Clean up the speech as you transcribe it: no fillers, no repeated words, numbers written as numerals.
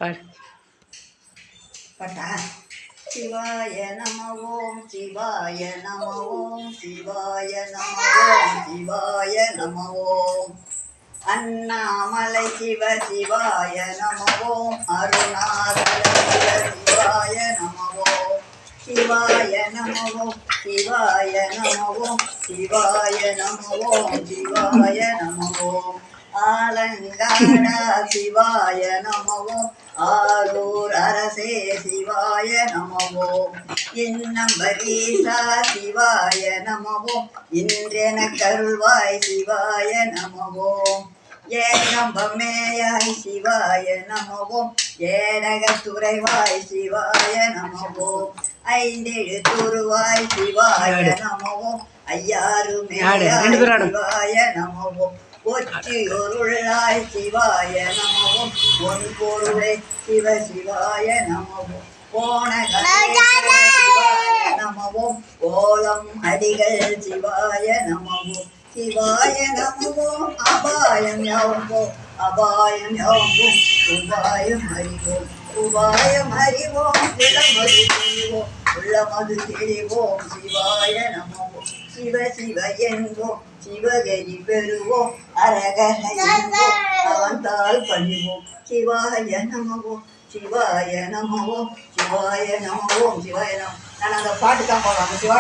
பாடு. பட்டா. சிவாய நம ஓம் சிவாய நம ஓம் சிவாய நம ஓம் சிவாய நம ஓம். அண்ணாமலை சிவ சிவாய நம ஓம் அருணாசல சிவ சிவாய நம ஓம் சிவாய நம ஓம் சிவாய நம ஓம் சிவாய நம ஓம் சிவாய நம ஓம். ஆலங்காடா சிவாய நம ஓம் ஆரூர் அரசே சிவாய நம ஓம். இன்னம்பரீசா சிவாய நம ஓம் இன்றென கருள்வாய் சிவாய நம ஓம். ஏகம்பமேயாய் சிவாய நம ஓம் ஏடக துறைவாய் சிவாய நம ஓம். ஐந்தெழுத்துருவாய் சிவாய நம ஓம் ஐயாருமேயாய் சிவாய நம ஓம். ஒற்றியொருளாய் சிவாய நம ஓம் ஒன் பொருளை சிவ சிவாய நம ஓம். சிவாய நம ஓம் ஓலம் அடிகள் சிவாய நம ஓம் சிவாய நம ஓம். அபாயம் யாவோம் அபாயம் யாவோம் உபாயம் அறிவோம் உபாயம் அறிவோம் இளமது செய்வோம் உள்ளமது தெரிவோம் சிவாய நம ஓம். சிவ சிவ என்போம் சிவகரி பெறுவோம் அரகர என்போம் அவன்தால் பணிவோம் சிவாய நம ஓம் சிவாய நம ஓம் சிவாய நம ஓம் சிவாய நம. நான் அந்த பாட்டு தான் போடுறேன் சிவாய